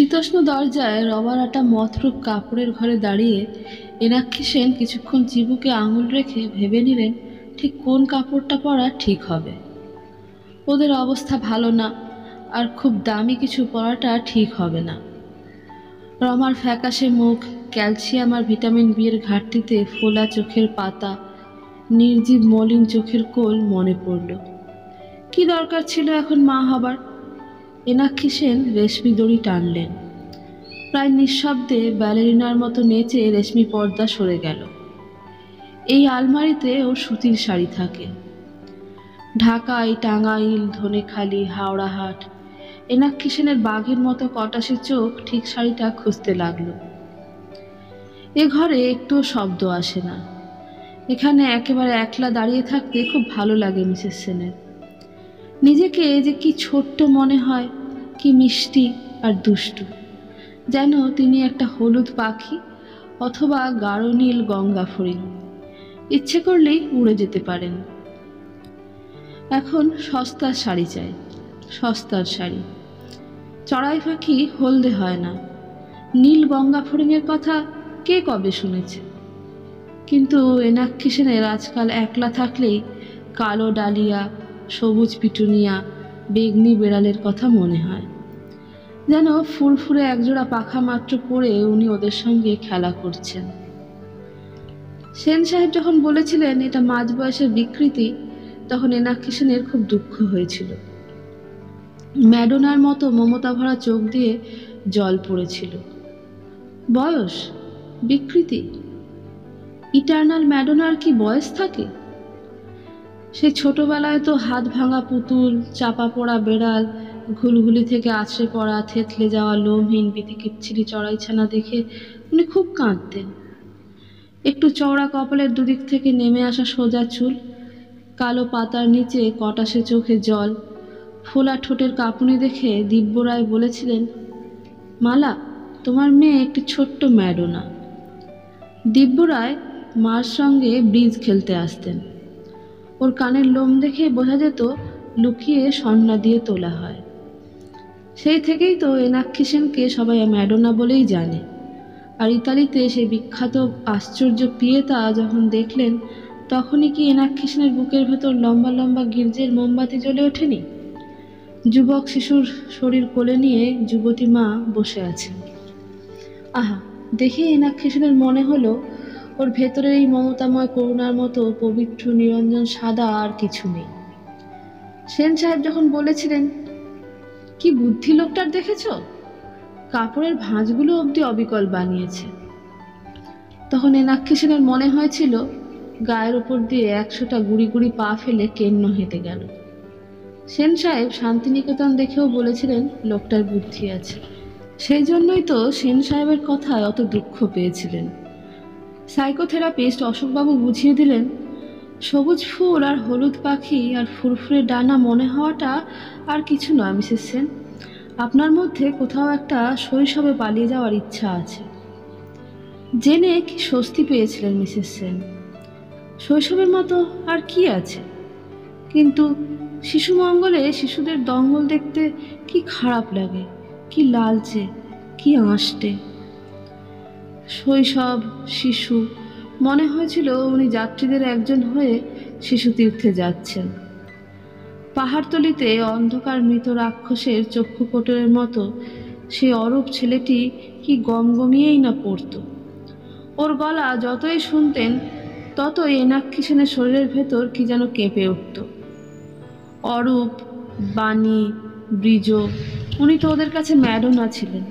শীতোষ্ণ দরজায় রবার আটা মতরূপ কাপড়ের ঘরে দাঁড়িয়ে এনাক্ষী সেন কিছুক্ষণ চিবুকে আঙুল রেখে ভেবে নিলেন ঠিক কোন কাপড়টা পরা ঠিক হবে। ওদের অবস্থা ভালো না, আর খুব দামি কিছু পরাটা ঠিক হবে না। রমার ফ্যাকাশে মুখ, ক্যালসিয়াম আর ভিটামিন বি এর ঘাটতিতে ফোলা চোখের পাতা, নির্জীব মলিন চোখের কোল মনে পড়ল। কি দরকার ছিল এখন মা হবার? এনাক্ষী সেন রেশমি দড়ি টানলেন। প্রায় নিঃশব্দে ব্যালেরিনার মতো নেচে রেশমি পর্দা সরে গেল। এই আলমারিতে ওর সুতির শাড়ি থাকে। ঢাকাই, টাঙ্গাইল, ধনেখালি, হাওড়াহাট, এনাক্ষী সেনের বাঘের মতো কটাসে চোখ ঠিক শাড়িটা খুঁজতে লাগলো। এ ঘরে একটুও শব্দ আসে না। এখানে একেবারে একলা দাঁড়িয়ে থাকতে খুব ভালো লাগে মিসেস সেনের। নিজেকে যে কি ছোট্ট মনে হয়, কি মিষ্টি আর দুষ্টু, যেন তিনি একটা হলুদ পাখি অথবা গাঢ় নীল গঙ্গা ফড়িং। ইচ্ছে করলেই উড়ে যেতে পারেন। এখন সস্তার শাড়ি চাই, সস্তার শাড়ি। চড়াই পাখি হলদে হয় না। নীল গঙ্গা ফড়িংয়ের কথা কে কবে শুনেছে? কিন্তু এনাক্ষী সেনের আজকাল একলা থাকলেই কালো ডালিয়া, সবুজ পিটুনিয়া, বেগনি বেড়ালের কথা মনে হয়। যেন ফুরফুরে একজোড়া পাখা মাত্র পরে উনি ওদের সঙ্গে খেলা করছেন। সেন সাহেব যখন বলেছিলেন এটা মাঝ বয়সের বিকৃতি, তখন এনাক্ষী সেনের খুব দুঃখ হয়েছিল। ম্যাডোনার মতো মমতা ভরা চোখ দিয়ে জল পড়েছিল। বয়স, বিকৃতি? ইটার্নাল ম্যাডোনার কি বয়স থাকে? সে ছোটবেলায় তো হাত ভাঙা পুতুল, চাপা পড়া বেড়াল, ঘুলঘুলি থেকে আছড়ে পড়া থেতলে যাওয়া লোমহীন বিতিকিচ্ছিরি চড়াইছানা দেখে উনি খুব কাঁদতেন। একটু চওড়া কপালের দুদিক থেকে নেমে আসা সোজা চুল, কালো পাতার নিচে কটাসে চোখে জল, ফোলা ঠোঁটের কাঁপুনি দেখে দিব্য রায় বলেছিলেন, মালা, তোমার মেয়ে একটি ছোট্ট ম্যাডোনা। দিব্য রায় মার সঙ্গে ব্রিজ খেলতে আসতেন। ওর কানের লোম দেখে বোঝা যেত লুকিয়ে সন্না দিয়ে তোলা হয়। সেই থেকেই তো এনাক্ষী সেনকে সবাই ম্যাডোনা বলেই জানে। আর ইতালিতে সেই বিখ্যাত আশ্চর্য পিয়েতা যখন দেখলেন, তখনই কি এনাক্ষী সেনের বুকের ভেতর লম্বা লম্বা গির্জের মোমবাতি জ্বলে ওঠেনি? যুবক শিশুর শরীর কোলে নিয়ে যুবতী মা বসে আছেন। আহা, দেখে এনাক্ষী সেনের মনে হলো ওর ভেতরের এই মমতাময় করুণার মতো পবিত্র নিরঞ্জন সাদা আর কিছু নেই। সেন সাহেব যখন বলেছিলেন, কি বুদ্ধি লোকটার দেখেছ, কাপড়ের ভাঁজগুলো অবধি অবিকল বানিয়েছে, তখন এনাক্ষী সেনের মনে হয়েছিল গায়ের ওপর দিয়ে 100টা গুড়ি গুড়ি পা ফেলে কেন্ন হেঁটে গেল। সেন সাহেব শান্তিনিকেতন দেখেও বলেছিলেন লোকটার বুদ্ধি আছে। সেই জন্যই তো সেন সাহেবের কথায় অত দুঃখ পেয়েছিলেন। সাইকোথেরাপিস্ট অশোকবাবু বুঝিয়ে দিলেন, সবুজ ফুল আর হলুদ পাখি আর ফুরফুরে ডানা মনে হওয়াটা আর কিছু নয় মিসেস সেন, আপনার মধ্যে কোথাও একটা শৈশবে পালিয়ে যাওয়ার ইচ্ছা আছে। জেনে কি স্বস্তি পেয়েছিলেন মিসেস সেন। শৈশবের মতো আর কি আছে? কিন্তু শিশু মঙ্গলে শিশুদের দঙ্গল দেখতে কি খারাপ লাগে, কি লালচে, কি আঁশটে। শৈশব, শিশু, মনে হয়েছিল উনি যাত্রীদের একজন হয়ে শিশু তীর্থে যাচ্ছেন। পাহাড়তলিতে অন্ধকার মৃত রাক্ষসের চক্ষুকোটরের মতো সেই অরূপ ছেলেটি কি গমগমিয়েই না পড়ত। ওর গলা যতই শুনতেন ততই এনাক্ষী সেনের শরীরের ভেতর কি যেন কেঁপে উঠত। অরূপ, বাণী, ব্রিজ, উনি তো ওদের কাছে ম্যাডোনা ছিলেন।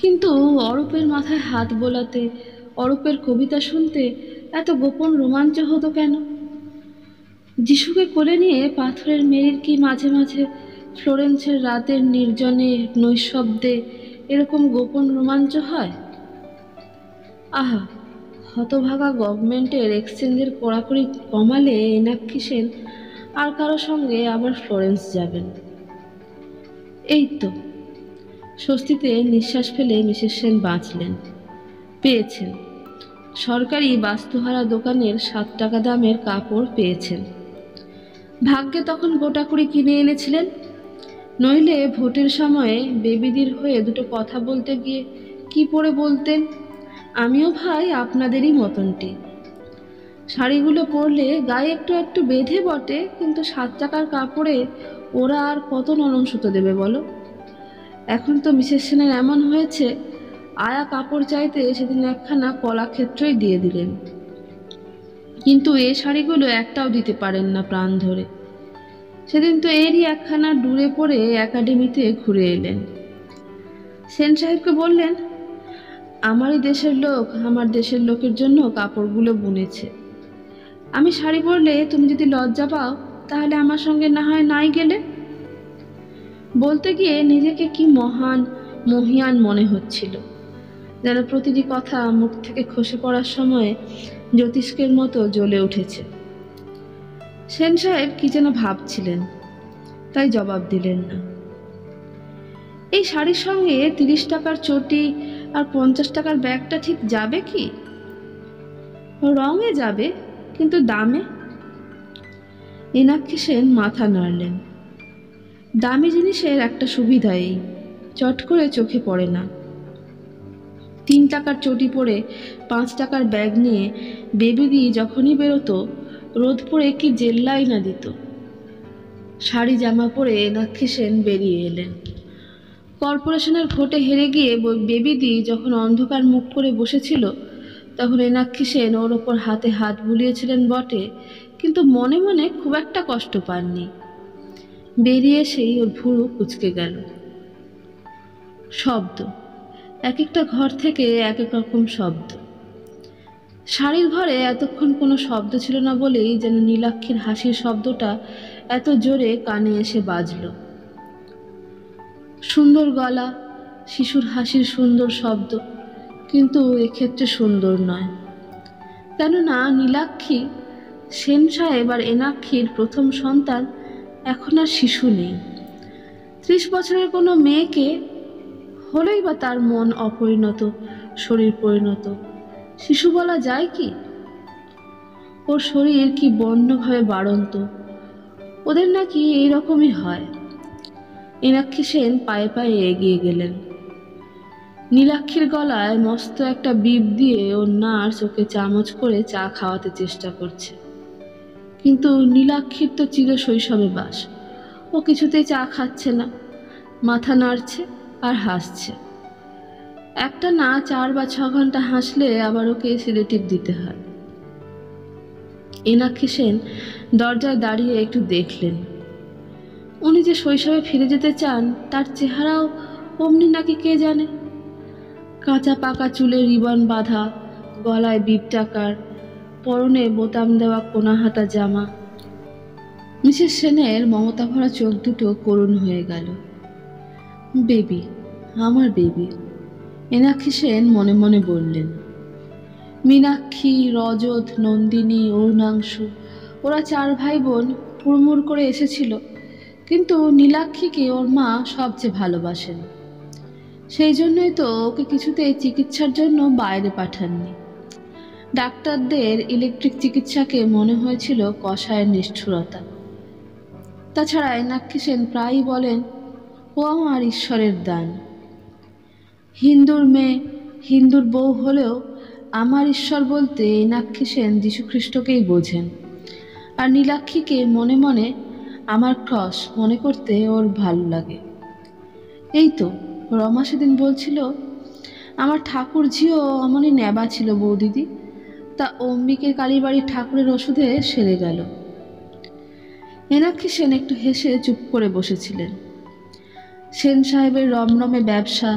কিন্তু অরূপের মাথায় হাত বোলাতে, অরূপের কবিতা শুনতে এত গোপন রোমাঞ্চ হতো কেন? যিশুকে কোলে নিয়ে পাথরের মেরির কি মাঝে মাঝে ফ্লোরেন্সের রাতের নির্জনে নৈশব্দে এরকম গোপন রোমাঞ্চ হয়? আহা, হতভাগা গভর্নমেন্টের এক্সচেঞ্জের কড়াকড়ি কমালে এনাক্ষী সেন আর কারো সঙ্গে আবার ফ্লোরেন্স যাবেন। এই তো, স্বস্তিতে নিঃশ্বাস ফেলে মিসেস সেন বাঁচলেন। পেয়েছেন সরকারি বাস্তুহারা দোকানের 7 টাকা দামের কাপড় পেয়েছেন। ভাগ্যে তখন গোটাকুড়ি কিনে এনেছিলেন। নইলে ভোটের সময়ে বেবিদির হয়ে দুটো কথা বলতে গিয়ে কি পরে বলতেন, আমিও ভাই আপনাদেরই মতনটি। শাড়িগুলো পরলে গায়ে একটু একটু বেঁধে বটে, কিন্তু 7 টাকার কাপড়ে ওরা আর কত নরম সুতো দেবে বলো। এখন তো মিসেস সেনের এমন হয়েছে, আয়া কাপড় চাইতে সেদিন একখানা কলাক্ষেত্রই দিয়ে দিলেন, কিন্তু এ শাড়িগুলো একটাও দিতে পারেন না প্রাণ ধরে। সেদিন তো এরই একখানা ডুরে পরে একাডেমিতে ঘুরে এলেন। সেন সাহেবকে বললেন, আমারই দেশের লোক আমার দেশের লোকের জন্য কাপড়গুলো বুনেছে। আমি শাড়ি পরলে তুমি যদি লজ্জা পাও তাহলে আমার সঙ্গে না হয় নাই গেলে। বলতে গিয়ে নিজেকে কি মহান মহিয়ান মনে হচ্ছিল, যেন প্রতিটি কথা মুখ থেকে খসে পড়ার সময় জ্যোতিষ্কের মতো জ্বলে উঠেছে। সেন সাহেব কি যেন ভাবছিলেন, তাই জবাব দিলেন না। এই শাড়ির সঙ্গে 30 টাকার চটি আর 50 টাকার ব্যাগটা ঠিক যাবে কি? রঙে যাবে, কিন্তু দামে? মীনাক্ষী সেন মাথা নাড়লেন। দামি জিনিসের একটা সুবিধা এই, চট করে চোখে পড়ে না। 3 টাকার চটি পরে 5 টাকার ব্যাগ নিয়ে বেবিদি যখনই বেরোতো, রোদ পড়ে কি জেল্লাই না দিত। শাড়ি জামা পরে মীনাক্ষী সেন বেরিয়ে এলেন। কর্পোরেশনের ভোটে হেরে গিয়ে বেবিদি যখন অন্ধকার মুখ করে বসেছিল, তখন মীনাক্ষী সেন ওর ওপর হাতে হাত বুলিয়েছিলেন বটে, কিন্তু মনে মনে খুব একটা কষ্ট পাননি। বেরিয়ে এসেই ওর ভুরু কুঁচকে গেল। শব্দ, এক একটা ঘর থেকে এক এক রকম শব্দ। শাড়ির ঘরে এতক্ষণ কোনো শব্দ ছিল না বলেই যেন নীলাক্ষীর হাসির শব্দটা এত জোরে কানে এসে বাজল। সুন্দর গলা, শিশুর হাসির সুন্দর শব্দ, কিন্তু এক্ষেত্রে সুন্দর নয়। কেননা নীলাক্ষী সেন সাহেব আর মীনাক্ষীর প্রথম সন্তান এখন আর শিশু নেই। 30 বছরের কোনো মেয়েকে হলেই বা তার মন অপরিণত, শরীর পরিণত, শিশু বলা যায় কি? ওর শরীর কি বন্যভাবে বাড়ন্ত, ওদের নাকি এইরকমই হয়। মীনাক্ষী সেন পায়ে পায়ে এগিয়ে গেলেন। নীলাক্ষীর গলায় মস্ত একটা বিপ দিয়ে ওর নার্স ওকে চামচ করে চা খাওয়াতে চেষ্টা করছে, কিন্তু নীলাক্ষীর তো চির শৈশবে বাস, ও কিছুতেই চা খাচ্ছে না, মাথা নাড়ছে আর হাসছে। একটা না 4 বা 6 ঘন্টা হাসলে আবার ওকে সিডেটিভ দিতে হয়। মীনাক্ষী সেন দরজায় দাঁড়িয়ে একটু দেখলেন। উনি যে শৈশবে ফিরে যেতে চান তার চেহারাও অমনি নাকি কে জানে। কাঁচা পাকা চুলে রিবন বাঁধা, গলায় বিপ টাকার, পরনে বোতাম দেওয়া কোনা হাতা জামা। মিসেস সেনের মমতা ভরা চোখ দুটো করুণ হয়ে গেল। বেবি, আমার বেবি, মীনাক্ষী সেন মনে মনে বললেন। মীনাক্ষী, রজত, নন্দিনী, অরুণাংশু, ওরা 4 ভাই বোন হুড়মুড় করে এসেছিল, কিন্তু নীলাক্ষীকে ওর মা সবচেয়ে ভালোবাসেন। সেই জন্যই তো ওকে কিছুতেই চিকিৎসার জন্য বাইরে পাঠাননি। ডাক্তারদের ইলেকট্রিক চিকিৎসাকে মনে হয়েছিল কষায়ের নিষ্ঠুরতা। তাছাড়া মীনাক্ষী সেন প্রায়ই বলেন, ও আমার ঈশ্বরের দান। হিন্দুর মেয়ে, হিন্দুর বউ হলেও আমার ঈশ্বর বলতে মীনাক্ষী সেন যীশুখ্রিস্টকেই বোঝেন। আর নীলাক্ষীকে মনে মনে আমার ক্রস মনে করতে ওর ভালো লাগে। এই তো রমা সেদিন বলছিল, আমার ঠাকুর ঝিও অমনই নেবা ছিল বৌদিদি, তা অম্বিকে কালীবাড়ির ঠাকুরের ওষুধে সেরে গেল। মীনাক্ষী সেন একটু হেসে চুপ করে বসেছিলেন। সেন সাহেবের রমরমে ব্যবসা,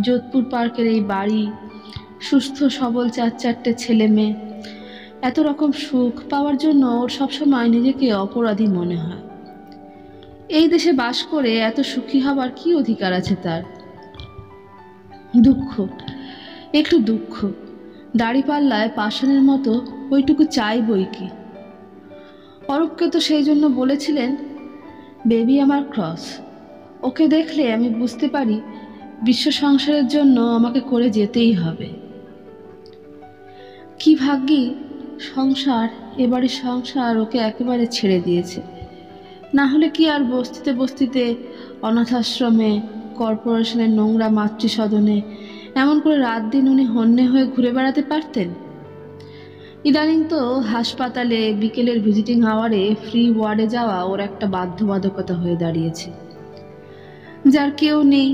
যোধপুর পার্কের এই বাড়ি, সুস্থ সবল 4-4টে ছেলে মেয়ে, এত রকম সুখ পাওয়ার জন্য ওর সবসময় নিজেকে অপরাধী মনে হয়। এই দেশে বাস করে এত সুখী হবার কি অধিকার আছে তার? দুঃখ, একটু দুঃখ, দাড়িপাল্লায় পাষাণের মতো ওইটুকু চাই বই কি। অরূপকে তো সেই জন্য বলেছিলেন, বেবি আমার ক্রস, ওকে দেখলে আমি বুঝতে পারি বিশ্ব সংসারের জন্য আমাকে করে যেতেই হবে। কি ভাগ্যি সংসার, এবারে সংসার ওকে একেবারে ছেড়ে দিয়েছে, না হলে কি আর বস্তিতে বস্তিতে, অনাথ আশ্রমে, কর্পোরেশনের নোংরা মাতৃসদনে এমন করে রাত দিন উনি হন্যে হয়ে ঘুরে বেড়াতে পারতেন? ইদানিং তো হাসপাতালে বিকেলের ভিজিটিং আওয়ারে ফ্রি ওয়ার্ডে যাওয়া ওর একটা বাধ্যবাধকতা হয়ে দাঁড়িয়েছে। যার কেউ নেই,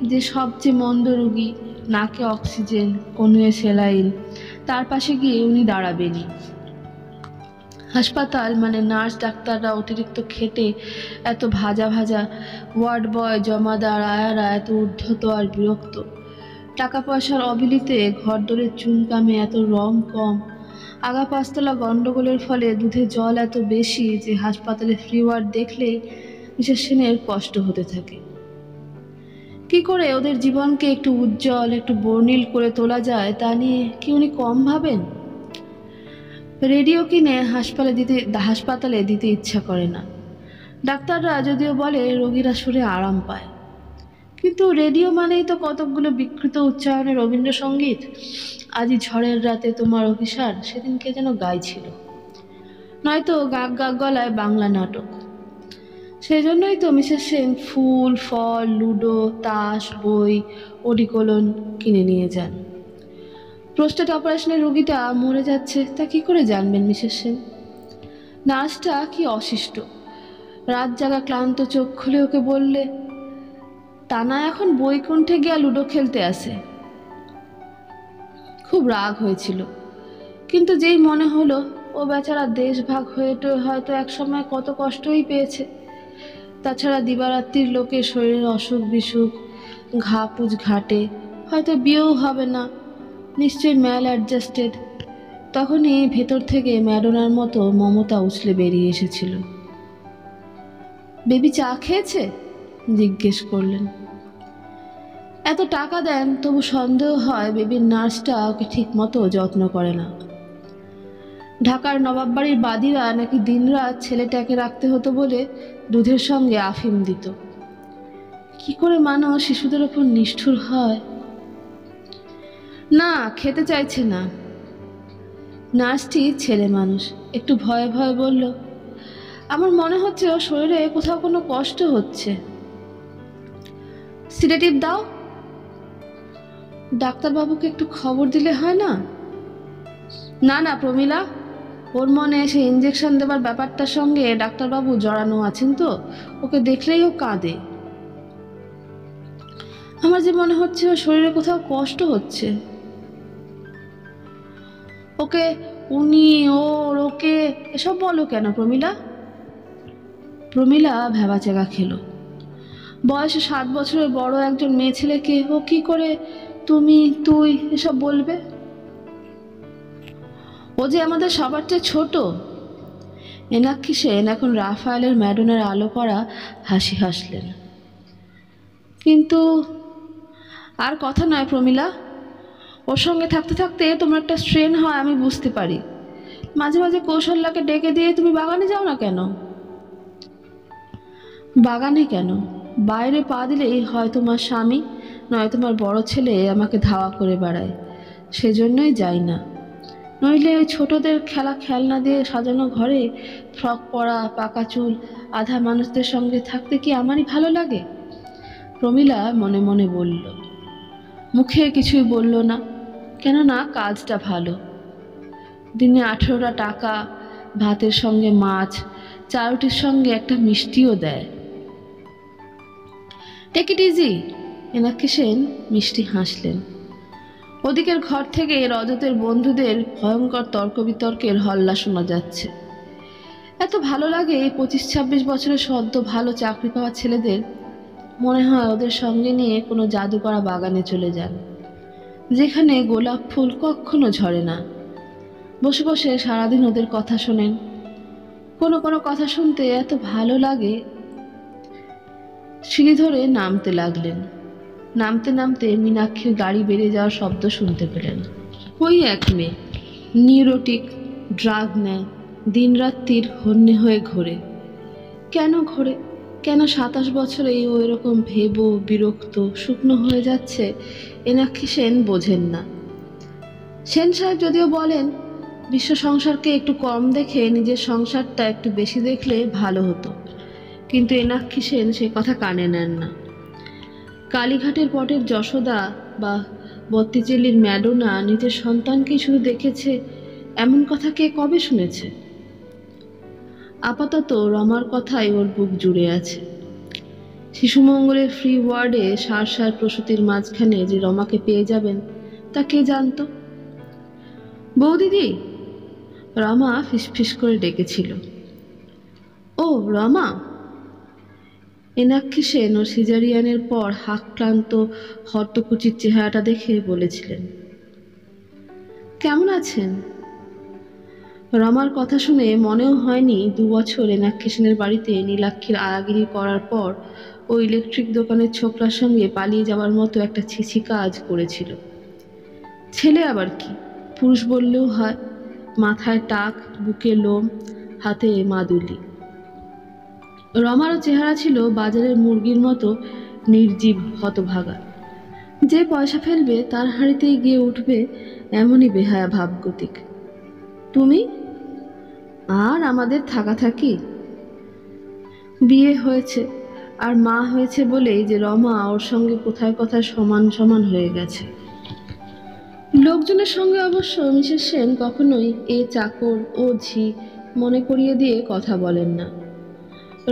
যে সবচেয়ে মন্দ রোগী, নাকে অক্সিজেন, কনুয়ে সেলাইন, তার পাশে গিয়ে উনি দাঁড়াবেনই। হাসপাতাল মানে নার্স ডাক্তাররা অতিরিক্ত খেটে এত ভাজা ভাজা, ওয়ার্ড বয় জমাদার আয়ারা এত উদ্ধত আর বিরক্ত, টাকা পয়সার অবিলিতে ঘরদোরের চুনকামে এত রং কম, আগা পাঁচতলা গণ্ডগোলের ফলে দুধে জল এত বেশি যে হাসপাতালে ফ্রি ওয়ার্ড দেখলেই মিসেস সেনের কষ্ট হতে থাকে। কি করে ওদের জীবনকে একটু উজ্জ্বল, একটু বর্ণিল করে তোলা যায় তা নিয়ে কি উনি কম ভাবেন? রেডিও কিনে হাসপাতালে দিতে ইচ্ছা করে না। ডাক্তাররা যদিও বলে রোগীরা সুরে আরাম পায়, কিন্তু রেডিও মানেই তো কতকগুলো বিকৃত উচ্চারণের রবীন্দ্রসঙ্গীত। আজই ঝড়ের রাতে তোমার অভিসার সেদিনকে যেন গাইছিল, নয়তো গাক গাক গলায় বাংলা নাটক। সেই জন্যই তো মিসেস সেন ফুল, ফল, লুডো, তাস, বই, অডিকোলন কিনে নিয়ে যান। প্রোস্টেট অপারেশনের রোগীটা মরে যাচ্ছে তা কি করে জানবেন মিসেস সেন? নার্সটা কি অশিষ্ট, রাত জাগা ক্লান্ত চোখ খুলে ওকে বললে, তা না এখন বৈকুণ্ঠে গিয়া লুডো খেলতে আসে। খুব রাগ হয়েছিল, কিন্তু যেই মনে হলো ও বেচারা দেশভাগ হয়ে হয়তো একসময় কত কষ্টই পেয়েছে। তাছাড়া দিবারাত্রির লোকে শরীরের অসুখ বিসুখ, ঘা পুজ ঘাটে, হয়তো বিয়েও হবে না, নিশ্চয়ই ম্যাল অ্যাডজাস্টেড। তখনই ভেতর থেকে ম্যাডোনার মতো মমতা উছলে বেরিয়ে এসেছিল। বেবি চা খেয়েছে? জিজ্ঞেস করলেন। এত টাকা দেন তবু সন্দেহ হয় বেবির নার্সটা ওকে ঠিক মতো যত্ন করে না। ঢাকার নবাব বাড়ির বাদীরা নাকি দিনরাত ছেলেটাকে রাখতে হতো বলে দুধের সঙ্গে আফিম দিত। কি করে মানুষ শিশুদের ওপর নিষ্ঠুর হয়! না, খেতে চাইছে না। নার্সটি ছেলে মানুষ, একটু ভয়ে ভয়ে বলল, আমার মনে হচ্ছে ওর শরীরে কোথাও কোনো কষ্ট হচ্ছে। সিডেটিভ দাও। ডাক্তারবাবুকে একটু খবর দিলে হয় না? না না প্রমীলা, ওর মনে সে ইঞ্জেকশন দেবার ব্যাপারটার সঙ্গে ডাক্তারবাবু জড়ানো আছেন তো, ওকে দেখলেই ও কাঁদে। আমার যে মনে হচ্ছে ওর শরীরে কোথাও কষ্ট হচ্ছে। ওকে উনি, ওর, ওকে এসব বলো কেন প্রমীলা? প্রমীলা ভ্যাবাচেকা খেলো। বয়সে 7 বছরের বড় একজন মেয়ে ছেলেকে ও কি করে তুমি, তুই এসব বলবে? ও যে আমাদের সবার চেয়ে ছোট। এনাক্ষী সেন এখন রাফায়েলের ম্যাডোনার আলো করা হাসি হাসলেন। কিন্তু আর কথা নয় প্রমীলা, ওর সঙ্গে থাকতে থাকতে তোমার একটা স্ট্রেন হয় আমি বুঝতে পারি। মাঝে মাঝে কৌশল্যাকে ডেকে দিয়ে তুমি বাগানে যাও না কেন? বাগানে কেন, বাইরে পা দিলেই হয় তোমার স্বামী নয় তোমার বড় ছেলে আমাকে ধাওয়া করে বেড়ায়, সেজন্যই যাই না। নইলে ওই ছোটদের খেলনা দিয়ে সাজানো ঘরে ফ্রক পরা, পাকা চুল, আধা মানুষদের সঙ্গে থাকতে কি আমারই ভালো লাগে? প্রমীলা মনে মনে বলল। মুখে কিছুই বলল না, কেননা কাজটা ভালো। দিনে 18টা টাকা, ভাতের সঙ্গে মাছ, চারুটির সঙ্গে একটা মিষ্টিও দেয়। Take it easy. Enakshi Sen মিষ্টি হাসলেন। ওদিকের ঘর থেকে রজতের বন্ধুদের ভয়ঙ্কর তর্ক বিতর্কের হল্লা শোনা যাচ্ছে। এত ভালো লাগে এই 25-26 বছরের সদ্য ভালো চাকরি পাওয়া ছেলেদের। মনে হয় ওদের সঙ্গে নিয়ে কোনো জাদু করা বাগানে চলে যান, যেখানে গোলাপ ফুল কখনো ঝরে না। বসে বসে সারাদিন ওদের কথা শোনেন। কোনো কোনো কথা শুনতে এত ভালো লাগে। সিঁড়ি ধরে নামতে লাগলেন। নামতে নামতে মীনাক্ষীর গাড়ি বেরিয়ে যাওয়ার শব্দ শুনতে পেলেন। ওই এক মেয়ে, নিউরোটিক, ড্রাগ নেয়, দিনরাত্রির হন্যে হয়ে ঘোরে। কেন ঘোরে, কেন 27 বছরেই ও এরকম ভেবো, বিরক্ত, শুকনো হয়ে যাচ্ছে এনাক্ষী সেন বোঝেন না। সেন সাহেব যদিও বলেন বিশ্ব সংসারকে একটু কম দেখে নিজের সংসারটা একটু বেশি দেখলে ভালো হতো, কিন্তু এনাক্ষী সেন সে কথা কানে নেন না। কালীঘাটের পটের যশোদা বা বত্তিচেল্লির ম্যাডোনা নিজের সন্তানকেই শুধু দেখেছে, এমন কথা কে কবে শুনেছে? আপাতত রমার কথাই ওর বুক জুড়ে আছে। শিশুমঙ্গলের ফ্রি ওয়ার্ডে সার সার প্রসূতির মাঝখানে যে রমাকে পেয়ে যাবেন তা কে জানত? বৌদিদি, রমা ফিসফিস করে ডেকেছিল। ও রমা! এনাক্ষী সেন ওর সিজারিয়ানের পর হাঁকক্লান্ত হট্টকুচির চেহারাটা দেখে বলেছিলেন, কেমন আছেন? রমার কথা শুনে মনেও হয়নি 2 বছর এনাক্ষী সেনের বাড়িতে নীলাক্ষীর আয়াগিরি করার পর ও ইলেকট্রিক দোকানের ছোকরার সঙ্গে পালিয়ে যাওয়ার মতো একটা ছিছি কাজ করেছিল। ছেলে আবার কি, পুরুষ বললেও হয়, মাথায় টাক, বুকে লোম, হাতে মাদুলি। রমারও চেহারা ছিল বাজারের মুরগির মতো নির্জীব, হতভাগা। যে পয়সা ফেলবে তার হাঁড়িতেই গিয়ে উঠবে, এমনই বেহায়া ভাবগতিক। তুমি আর আমাদের থাকা থাকি। বিয়ে হয়েছে আর মা হয়েছে বলেই যে রমা ওর সঙ্গে কোথায় কোথায় সমান সমান হয়ে গেছে। লোকজনের সঙ্গে অবশ্য মিসেস সেন কখনোই এ চাকর ও ঝি মনে করিয়ে দিয়ে কথা বলেন না।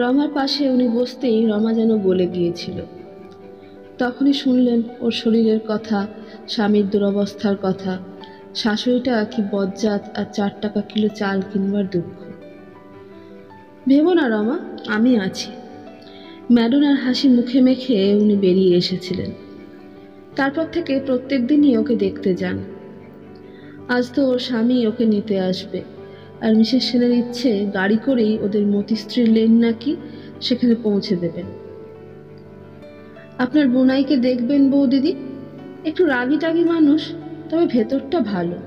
রমার পাশে উনি বসতেই রমা যেন গলে গিয়েছিল। তখনই শুনলেন ওর শরীরের কথা, স্বামীর দুরবস্থার কথা, শাশুড়িটা কি বজ্জাত আর 4 টাকা কিলো চাল কিনবার দুঃখ। ভেবো না রমা, আমি আছি। ম্যাডোনার হাসি মুখে মেখে উনি বেরিয়ে এসেছিলেন। তারপর থেকে প্রত্যেক দিনই ওকে দেখতে যান। আজ তো ওর স্বামী ওকে নিতে আসবে, আর মিসেস সেনের ইচ্ছে গাড়ি করেই ওদের মতিস্ত্রীর লেন নাকি সেখানে পৌঁছে দেবেন। আপনার বোনাইকে দেখবেন বৌদিদি, একটু রাগি টাগি মানুষ, তবে ভেতরটা ভালো।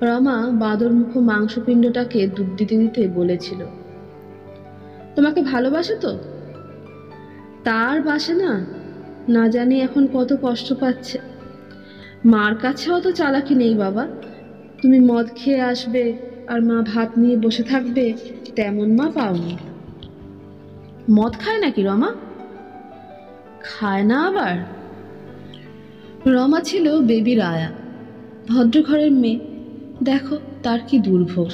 রমা বাঁদরমুখ মাংসপিণ্ডটাকে দুধ দিতে দিতে বলেছিল, তোমাকে ভালোবাসে তো? তার বাসে না, না জানি এখন কত কষ্ট পাচ্ছে। মার কাছে অত চালাকি নেই বাবা। তুমি মদ খেয়ে আসবে আর মা ভাত নিয়ে বসে থাকবে, তেমন মা পাওনি। মদ খায় নাকি রমা? খায় না আবার। রমা ছিল বেবির আয়া, ভদ্রঘরের মেয়ে। দেখো তার কি দুর্ভোগ।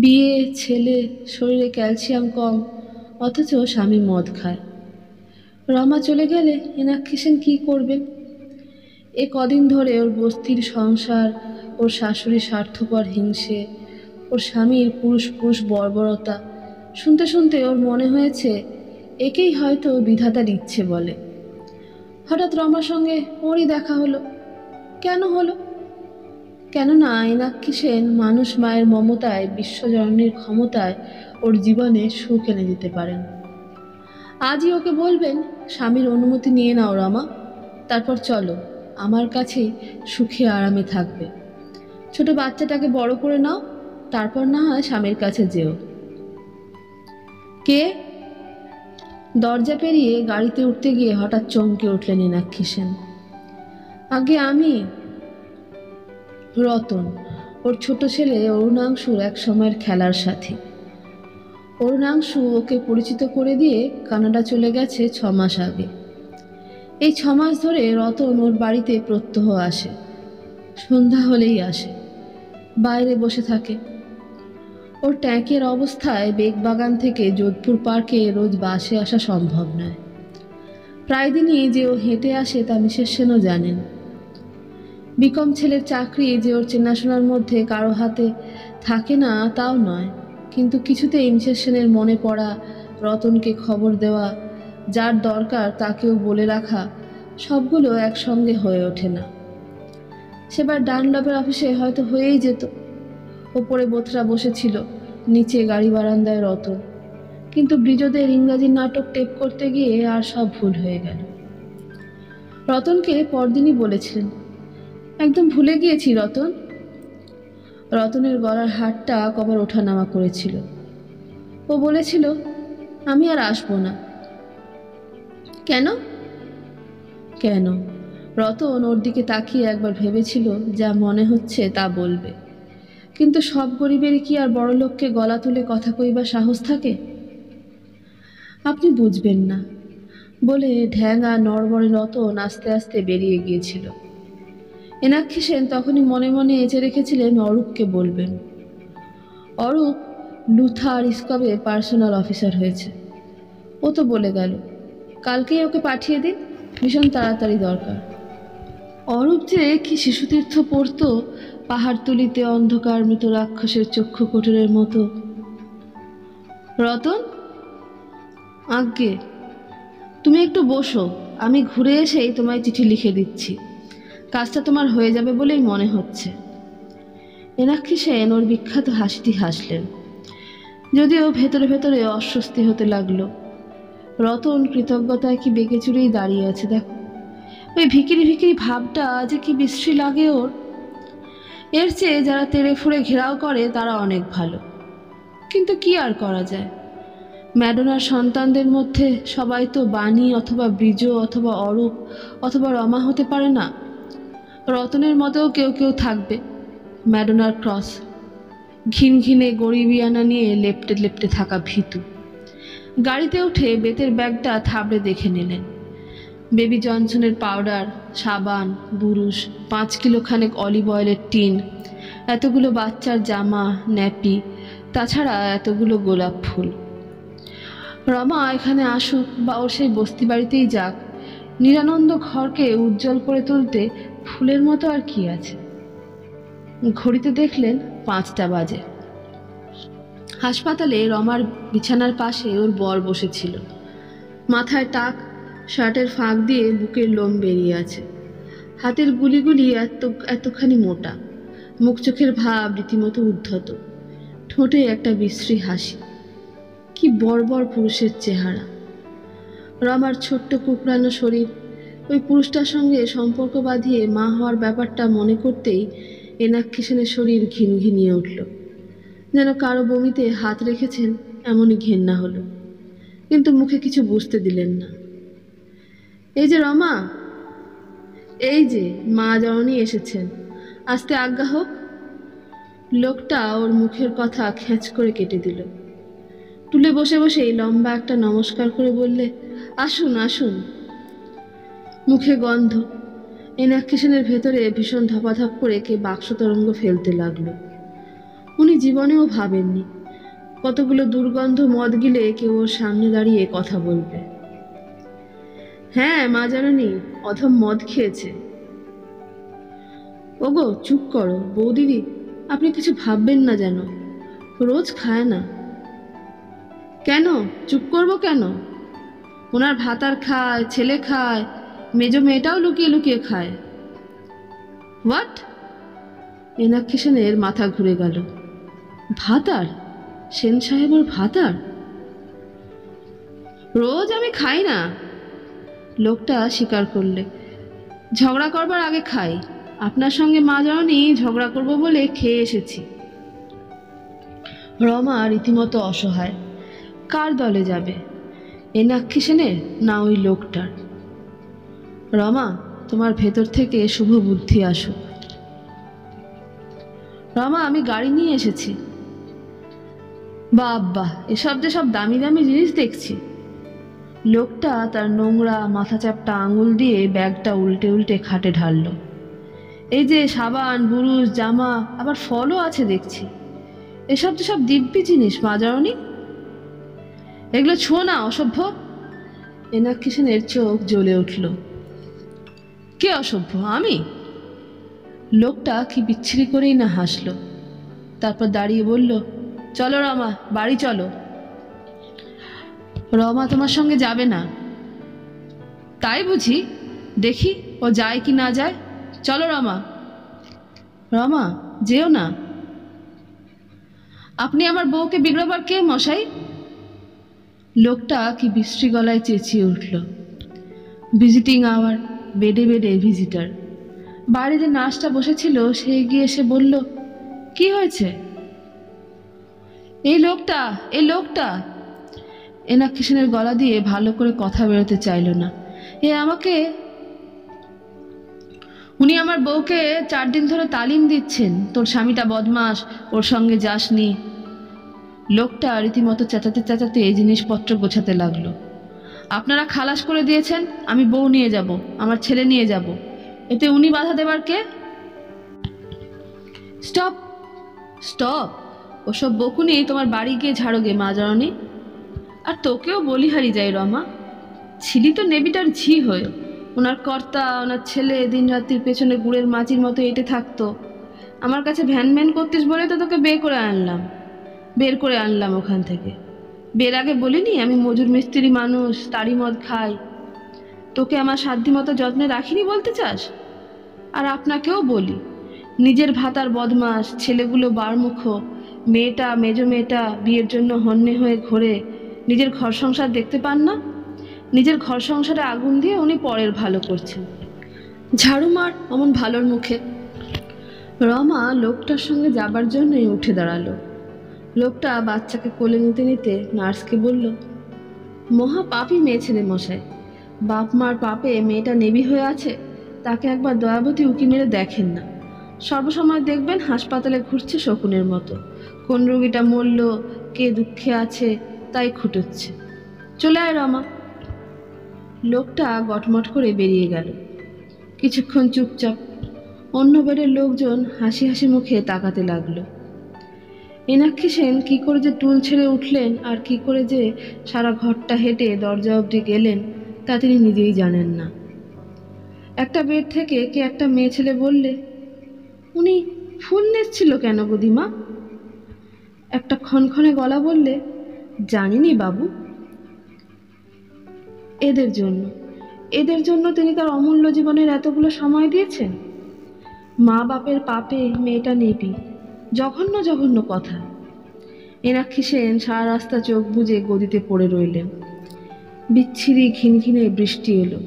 বিয়ে, ছেলে, শরীরে ক্যালসিয়াম কম, অথচ স্বামী মদ খায়। রমা চলে গেলে এনাক্ষী সেন কী করবেন? এ কদিন ধরে ওর বস্তির সংসার, ওর শাশুড়ির স্বার্থপর হিংসে, ওর স্বামীর পুরুষ পুরুষ বর্বরতা শুনতে শুনতে ওর মনে হয়েছে একেই হয়তো বিধাতার ইচ্ছে বলে। হঠাৎ রমার সঙ্গে ওরই দেখা হলো। কেন হলো? কেননা এনাক্ষী সেন মানুষ মায়ের মমতায়, বিশ্বজননীর ক্ষমতায় ওর জীবনে সুখ এনে দিতে পারেন। আজই ওকে বলবেন, স্বামীর অনুমতি নিয়ে নাও রমা, তারপর চলো আমার কাছেই সুখে আরামে থাকবে। ছোট বাচ্চাটাকে বড় করে নাও, তারপর না হয় স্বামীর কাছে যেও। কে? দরজা পেরিয়ে গাড়িতে উঠতে গিয়ে হঠাৎ চমকে উঠলেন এনাক্ষী সেন। আগে আমি। রতন, ওর ছোট ছেলে অরুণাংশুর এক সময়ের খেলার সাথী। অরুণাংশু ওকে পরিচিত করে দিয়ে কানাডা চলে গেছে 6 মাস আগে। এই 6 মাস ধরে রতন ওর বাড়িতে প্রত্যহ আসে, সন্ধ্যা হলেই আসে, বাইরে বসে থাকে। ওর ট্যাঙ্কের অবস্থায় বেগবাগান থেকে যোধপুর পার্কে রোজ বাসে আসা সম্ভব নয়। প্রায় দিনই যে ও হেঁটে আসে তা মিসেস সেনও জানেন। বিকম ছেলের চাকরি যে ওর চেনাশোনার মধ্যে কারো হাতে থাকে না তাও নয়, কিন্তু কিছুতেই মিসেস সেনের মনে পড়া, রতনকে খবর দেওয়া, যার দরকার তাকেও বলে রাখা, সবগুলো একসঙ্গে হয়ে ওঠে না। সেবার ডানলপের অফিসে হয়তো হয়েই যেত। ওপরে বোথরা বসেছিল, নিচে গাড়ি বারান্দায় রতন, কিন্তু ব্রিজদের ইংরাজি নাটক টেপ করতে গিয়ে আর সব ভুল হয়ে গেল। রতনকে পরদিনই বলেছিলেন, একদম ভুলে গিয়েছি রতন। রতনের গলার হারটা কবার ওঠানামা করেছিল। ও বলেছিল, আমি আর আসবো না। কেন? কেন? রতন ওর দিকে তাকিয়ে একবার ভেবেছিল যা মনে হচ্ছে তা বলবে, কিন্তু সব গরিবেরই কি আর বড়লোককে গলা তুলে কথা কইবার সাহস থাকে? আপনি বুঝবেন না বলে ঢ্যাঙা নড়বড়ে রতন আস্তে আস্তে বেরিয়ে গিয়েছিল। এনাক্ষী সেন তখনই মনে মনে এঁচে রেখেছিলেন অরূপকে বলবেন। অরূপ লুথার ইস্কবে পার্সোনাল অফিসার হয়েছে। ও তো বলে গেল কালকেই ওকে পাঠিয়ে দিন, ভীষণ তাড়াতাড়ি দরকার। অরূপ যে কি শিশুতীর্থ পড়তো পাহাড়তলিতে অন্ধকার মৃত রাক্ষসের চক্ষু কোটরের মতো। রতন, আজ্ঞে, তুমি একটু বসো, আমি ঘুরে এসেই তোমায় চিঠি লিখে দিচ্ছি। কাজটা তোমার হয়ে যাবে বলেই মনে হচ্ছে। এনাক্ষী সেন ওর বিখ্যাত হাসিটি হাসলেন, যদিও ভেতরে ভেতরে অস্বস্তি হতে লাগলো। রতন কৃতজ্ঞতায় কি বেঁকে চুরেই দাঁড়িয়ে আছে দেখো। ওই ভিকিরি ভিকিরি ভাবটা যে কি বিশ্রী লাগে ওর। এর চেয়ে যারা তেড়ে ফুড়ে ঘেরাও করে তারা অনেক ভালো। কিন্তু কি আর করা যায়, ম্যাডোনার সন্তানদের মধ্যে সবাই তো বাণী অথবা বৃজ অথবা অরূপ অথবা রমা হতে পারে না। রতনের মতেও কেউ কেউ থাকবে ম্যাডোনার ক্রস, ঘিন ঘিনে গরিবিয়ানা নিয়ে লেপটে লেপটে থাকা ভীতু। গাড়িতে উঠে বেতের ব্যাগটা থাবড়ে দেখে নিলেন। বেবি জনসনের পাউডার, সাবান, বুরুশ, 5 কিলো খানেক অলিভ অয়েলের টিন, এতগুলো বাচ্চার জামা, ন্যাপি, তাছাড়া এতগুলো গোলাপ ফুল। রমা এখানে আসুক বা ওর সেই বস্তি বাড়িতেই যাক, নিরানন্দ ঘরকে উজ্জ্বল করে তুলতে ফুলের মতো আর কি আছে। ঘড়িতে দেখলেন 5টা বাজে। হাসপাতালে রমার বিছানার পাশে ওর বর বসেছিল। মাথায় টাক, শার্টের ফাঁক দিয়ে বুকের লোম বেরিয়ে আছে। হাতের গুলিগুলি এতখানি মোটা, মুখ চোখের ভাব রীতিমতো উদ্ধত, ঠোঁটে একটা বিশ্রী হাসি। কি বর্বর পুরুষের চেহারা! রমার ছোট্ট কুকড়ানো শরীর, ওই পুরুষটার সঙ্গে সম্পর্ক বাঁধিয়ে মা হওয়ার ব্যাপারটা মনে করতেই এনাক্ষী সেনের শরীর ঘিনঘিনিয়ে উঠল। যেন কারো বমিতে হাত রেখেছেন এমনই ঘেন্না হলো। কিন্তু মুখে কিছু বুঝতে দিলেন না। এই যে রমা, এই যে মা জননী এসেছেন, আস্তে আজ্ঞা হোক। লোকটা ওর মুখের কথা খেঁচ করে কেটে দিল। টুলে বসে বসেই লম্বা একটা নমস্কার করে বললে, আসুন আসুন। মুখে গন্ধ। এনাক্ষী সেনের ভেতরে ভীষণ ধপাধপ করে কে বাক্স তরঙ্গ ফেলতে লাগলো। উনি জীবনেও ভাবেননি কতগুলো দুর্গন্ধ মদ গিলে কেউ ওর সামনে দাঁড়িয়ে কথা বলবে। হ্যাঁ মা জাননি, অধম মদ খেয়েছে। ওগো চুপ করো বৌদিদি, আপনি কিছু ভাববেন না যেন, রোজ খায় না। কেন চুপ করবো কেন? ওনার ভাতার খায়, ছেলে খায়, মেজো মেয়েটাও লুকিয়ে লুকিয়ে খায়। হোয়াট? এনাক্ষী সেনের মাথা ঘুরে গেল। ভাতার? সেন সাহেব ওর ভাতার? রোজ আমি খাই না, লোকটা স্বীকার করলে। ঝগড়া করবার আগে খাই, আপনার সঙ্গে মা জননী ঝগড়া করবো বলে খেয়ে এসেছি। রমা রীতিমতো অসহায়। কার দলে যাবে, এনাক্ষী সেনের না ওই লোকটার? রমা, তোমার ভেতর থেকে শুভ বুদ্ধি আসুক। রমা, আমি গাড়ি নিয়ে এসেছি। বাবা, এসব যে সব দামি দামি জিনিস দেখছি। লোকটা তার নোংরা মাথা চাপটা আঙুল দিয়ে ব্যাগটা উল্টে উল্টে খাটে ঢালল। এই যে সাবান, বুরুশ, জামা, আবার ফলও আছে দেখছি। এসব তো সব দিব্যি জিনিস মা জননী। এগুলো ছোঁয় না, অসভ্য। এনাক্ষী সেনের চোখ জ্বলে উঠল। কে অসভ্য? আমি? লোকটা কি বিচ্ছিরি করেই না হাসল। তারপর দাঁড়িয়ে বলল, চলো রমা, বাড়ি চলো। রমা তোমার সঙ্গে যাবে না। তাই বুঝি? দেখি ও যায় কি না যায়। চলো রমা। রমা, যেও না। আপনি আমার বউকে বিগড়াবার কে মশাই? লোকটা কি বিশ্রী গলায় চেঁচিয়ে উঠল। ভিজিটিং আওয়ার, বেডে বেডে ভিজিটার। বাড়িতে নার্সটা বসেছিল, সে এগিয়ে এসে বলল, কি হয়েছে? এই লোকটা, এই লোকটা। এনাক্ষী সেনের গলা দিয়ে ভালো করে কথা বেরোতে চাইল না। উনি আমার বউকে 4 দিন ধরে তালিম দিচ্ছেন, তোর স্বামীটা বদমাস, ওর সঙ্গে যাসনি। লোকটা রীতিমতো চেঁচাতে চেঁচাতে এই জিনিসপত্র গোছাতে লাগলো। আপনারা খালাস করে দিয়েছেন, আমি বউ নিয়ে যাব, আমার ছেলে নিয়ে যাব, এতে উনি বাধা দেবার কে? স্টপ স্টপ, ওসব বকুনি তোমার বাড়ি গিয়ে ঝাড়োগে মা জননী। আর তোকেও বলিহারি যাই রমা, ছিলি তো নেবিটার ঝি হয়ে। ওনার কর্তা, ওনার ছেলে দিন রাত্রির পেছনে গুড়ের মাছির মতো এঁটে থাকতো। আমার কাছে ভ্যান ভ্যান করতিস বলে তো তোকে বের করে আনলাম ওখান থেকে। বের আগে বলিনি আমি মজুর মিস্ত্রি মানুষ, তারই মদ খাই? তোকে আমার সাধ্যি মতো যত্নে রাখিনি বলতে চাস? আর আপনাকেও বলি, নিজের ভাতার বদমাস, ছেলেগুলো বারমুখ, মেজ মেয়েটা বিয়ের জন্য হন্যে হয়ে ঘোরে, নিজের ঘর সংসার দেখতে পান না? নিজের ঘর সংসারে আগুন দিয়ে উনি পরের ভালো করছেন। ঝাড়ু মার অমন ভালোর মুখে। রমা লোকটার সঙ্গে যাবার জন্যই উঠে দাঁড়ালো। লোকটা বাচ্চাকে কোলে নিতে নিতে নার্সকে বলল, মহা পাপী মেয়ে ছেলে মশাই, বাপ মার পাপে মেয়েটা নেবি হয়ে আছে, তাকে একবার দয়াবতী উকি মেরে দেখেন না। সর্বসময় দেখবেন হাসপাতালে ঘুরছে শকুনের মতো, কোন রোগীটা মরল, কে দুঃখে আছে তাই খুঁটোচ্ছে। চলে আয় রমা। লোকটা গটমট করে বেরিয়ে গেল। কিছুক্ষণ চুপচাপ। অন্য বেডের লোকজন হাসি হাসি মুখে তাকাতে লাগলো। মীনাক্ষী সেন কী করে যে টুল ছেড়ে উঠলেন আর কি করে যে সারা ঘরটা হেঁটে দরজা অবধি গেলেন তা তিনি নিজেই জানেন না। একটা বেড থেকে কে একটা মেয়ে ছেলে বললে, উনি ফুল নেচ্ছিল কেন গদিমা? একটা ক্ষণক্ষণে গলা বললে, জানিনি বাবু। এদের জন্য তিনি তার অমূল্য জীবনের এতগুলো সময় দিয়েছেন। মা বাপের পাপে মেয়েটা নেবি, জঘন্য জঘন্য কথা। মীনাক্ষী সেন সারা রাস্তা চোখ বুজে গদিতে পড়ে রইলেন। বিচ্ছিরি ঘিনঘিনে বৃষ্টি এলো।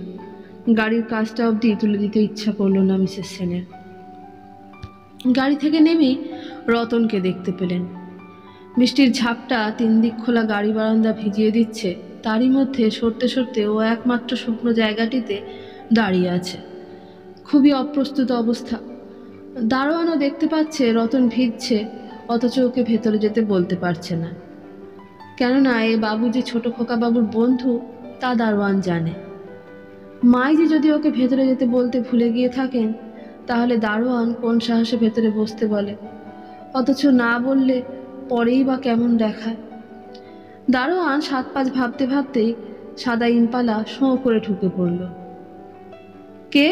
গাড়ির কাজটা অবধি তুলে দিতে ইচ্ছা করল না মিসেস সেনের। গাড়ি থেকে নেমেই রতনকে দেখতে পেলেন। বৃষ্টির ঝাপটা 3 দিক খোলা গাড়ি বারান্দা ভিজিয়ে দিচ্ছে, তারই মধ্যে সরতে সরতে ও একমাত্র শুকনো জায়গাটিতে দাঁড়িয়ে আছে। খুবই অপ্রস্তুত অবস্থা। দারোয়ানও দেখতে পাচ্ছে রতন ভিজছে, অথচ ওকে ভেতরে যেতে বলতে পারছে না। কেননা এ বাবু যে ছোট খোকা বাবুর বন্ধু তা দারোয়ান জানে। মাইজি যদি ওকে ভেতরে যেতে বলতে ভুলে গিয়ে থাকেন, তাহলে দারোয়ান কোন সাহসে ভেতরে বসতে বলে? অথচ না বললে পরেই বা কেমন দেখায়। দারোয়ান 7-5 ভাবতে ভাবতেই সাদা ইম্পালা শোঁ করে ঢুকে পড়ল। কে?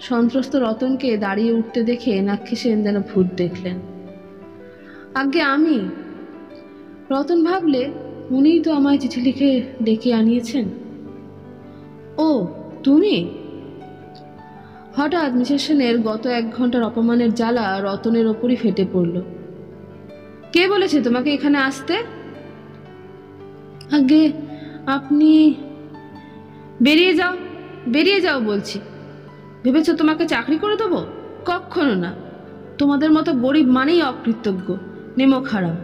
সন্ত্রস্ত রতনকে দাঁড়িয়ে উঠতে দেখে মীনাক্ষী সেন যেন ভূত দেখলেন। আজ্ঞে আমি। রতন ভাবলে, উনিই তো আমায় চিঠি লিখে ডেকে আনিয়েছেন। ও তুমি? হঠাৎ মিসেস সেনের গত 1 ঘন্টার অপমানের জ্বালা রতনের ওপরই ফেটে পড়ল। কে বলেছে তোমাকে এখানে আসতে? আগে আপনি বেরিয়ে যাও বলছি। ভেবেছ তোমাকে চাকরি করে দেবো? কখনো না। তোমাদের মতো গরিব মানেই অকৃতজ্ঞ, নেমো খারাপ।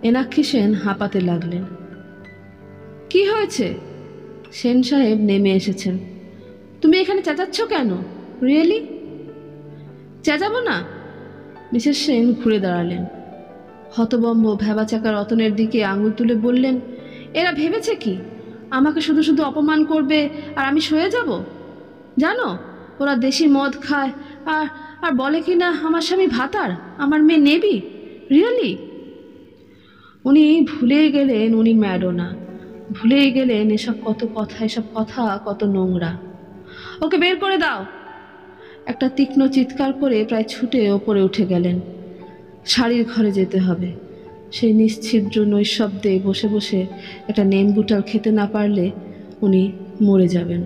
মীনাক্ষী সেন হাঁপাতে লাগলেন। কি হয়েছে? সেন সাহেব নেমে এসেছেন। তুমি এখানে চেঁচাচ্ছ কেন? রিয়েলি? চেঁচাবো না? মিসেস সেন ঘুরে দাঁড়ালেন। হতবম্ব ভ্যাবাচাকা রতনের দিকে আঙুল তুলে বললেন, এরা ভেবেছে কি আমাকে শুধু শুধু অপমান করবে আর আমি সয়ে যাব? জানো, ওরা দেশি মদ খায় আর বলে কি না আমার স্বামী ভাতার, আমার মেয়ে নেবি। রিয়েলি? উনি ভুলেই গেলেন উনি ম্যাডোনা, ভুলেই গেলেন এসব কথা কত নোংরা। ওকে বের করে দাও। একটা তীক্ষ্ণ চিৎকার করে প্রায় ছুটে ওপরে উঠে গেলেন। শাড়ির ঘরে যেতে হবে। সেই নিশ্ছিদ্র নৈশব্দে বসে বসে একটা নেমবুটাল খেতে না পারলে উনি মরে যাবেন।